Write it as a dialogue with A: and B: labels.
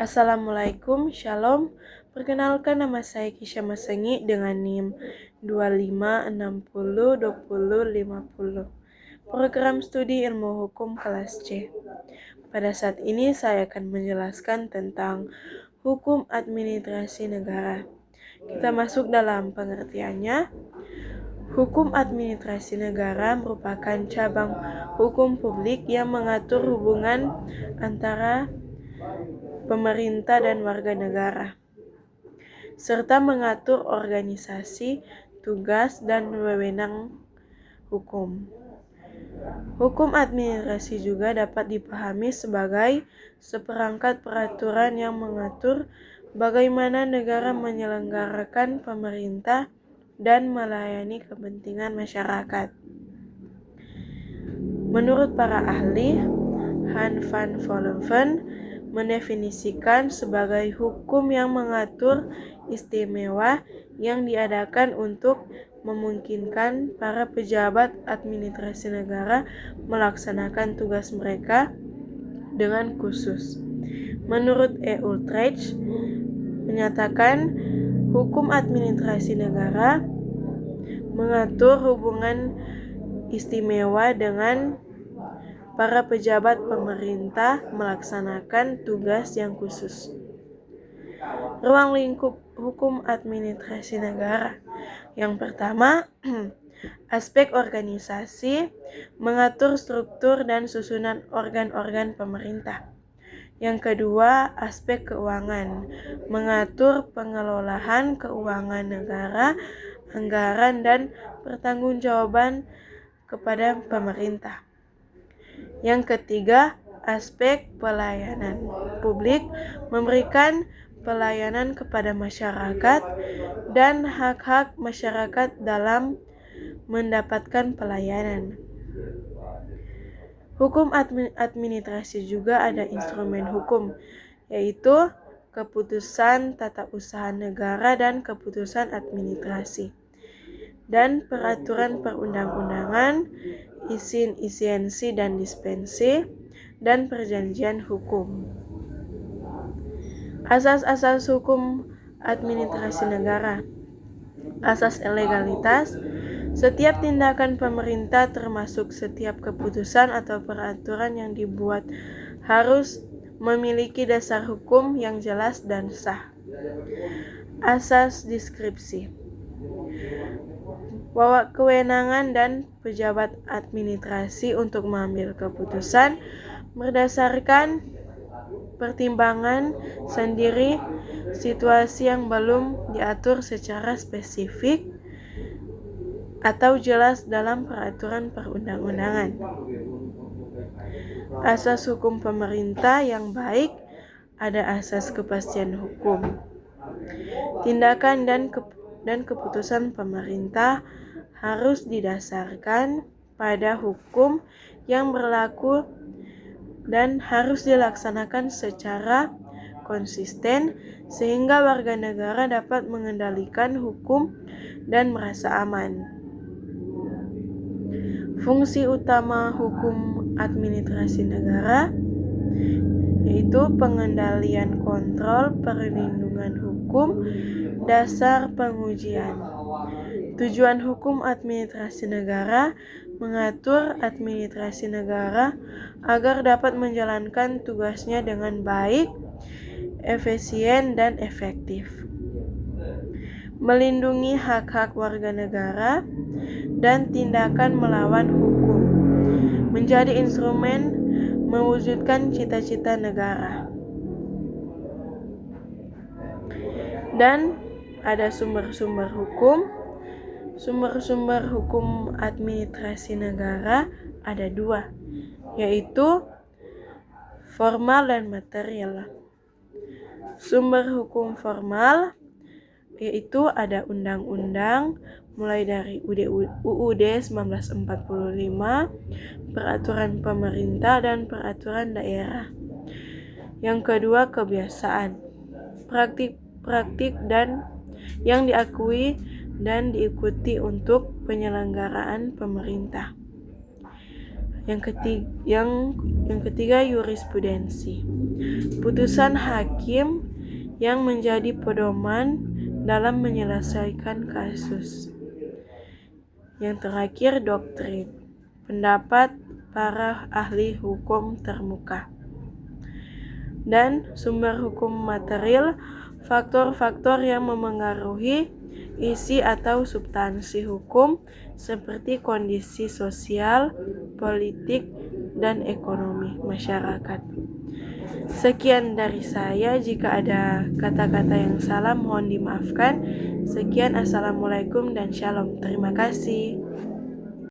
A: Assalamualaikum, Shalom. Perkenalkan, nama saya Kisha Masengi dengan NIM 25602050. Program Studi Ilmu Hukum kelas C. Pada saat ini saya akan menjelaskan tentang hukum administrasi negara. Kita masuk dalam pengertiannya. Hukum administrasi negara merupakan cabang hukum publik yang mengatur hubungan antara pemerintah dan warga negara, serta mengatur organisasi, tugas, dan wewenang hukum. Hukum administrasi juga dapat dipahami sebagai seperangkat peraturan yang mengatur bagaimana negara menyelenggarakan pemerintah dan melayani kepentingan masyarakat. Menurut para ahli, Han van Vollenhoven mendefinisikan sebagai hukum yang mengatur istimewa yang diadakan untuk memungkinkan para pejabat administrasi negara melaksanakan tugas mereka dengan khusus. Menurut E. Utrecht menyatakan hukum administrasi negara mengatur hubungan istimewa dengan para pejabat pemerintah melaksanakan tugas yang khusus. Ruang lingkup hukum administrasi negara. Yang pertama, aspek organisasi, mengatur struktur dan susunan organ-organ pemerintah. Yang kedua, aspek keuangan, mengatur pengelolaan keuangan negara, anggaran, dan pertanggungjawaban kepada pemerintah. Yang ketiga, aspek pelayanan publik, memberikan pelayanan kepada masyarakat dan hak-hak masyarakat dalam mendapatkan pelayanan. Hukum administrasi juga ada instrumen hukum, yaitu keputusan tata usaha negara dan keputusan administrasi, dan peraturan perundang-undangan, izin lisensi dan dispensi, dan perjanjian hukum. Asas-asas hukum administrasi negara. Asas legalitas. Setiap tindakan pemerintah termasuk setiap keputusan atau peraturan yang dibuat harus memiliki dasar hukum yang jelas dan sah. Asas diskresi. Bahwa kewenangan dan pejabat administrasi untuk mengambil keputusan berdasarkan pertimbangan sendiri situasi yang belum diatur secara spesifik atau jelas dalam peraturan perundang-undangan. Asas hukum pemerintah yang baik, ada asas kepastian hukum. Tindakan dan keputusan pemerintah harus didasarkan pada hukum yang berlaku dan harus dilaksanakan secara konsisten sehingga warga negara dapat mengendalikan hukum dan merasa aman. Fungsi utama hukum administrasi negara yaitu pengendalian, kontrol, perlindungan hukum, dasar pengujian. Tujuan hukum administrasi negara mengatur administrasi negara agar dapat menjalankan tugasnya dengan baik, efisien, dan efektif. Melindungi hak-hak warga negara dan tindakan melawan hukum. Menjadi instrumen mewujudkan cita-cita negara. Dan ada sumber-sumber hukum. Sumber-sumber hukum administrasi negara ada dua, yaitu formal dan material. Sumber hukum formal yaitu ada undang-undang mulai dari UUD 1945, peraturan pemerintah dan peraturan daerah. Yang kedua, kebiasaan, praktik dan yang diakui dan diikuti untuk penyelenggaraan pemerintah. Yang ketiga jurisprudensi. Putusan hakim yang menjadi pedoman dalam menyelesaikan kasus. Yang terakhir doktrin. Pendapat para ahli hukum termuka. Dan sumber hukum material, faktor-faktor yang memengaruhi isi atau substansi hukum seperti kondisi sosial, politik, dan ekonomi masyarakat. Sekian dari saya, jika ada kata-kata yang salah mohon dimaafkan. Sekian, assalamualaikum dan shalom. Terima kasih.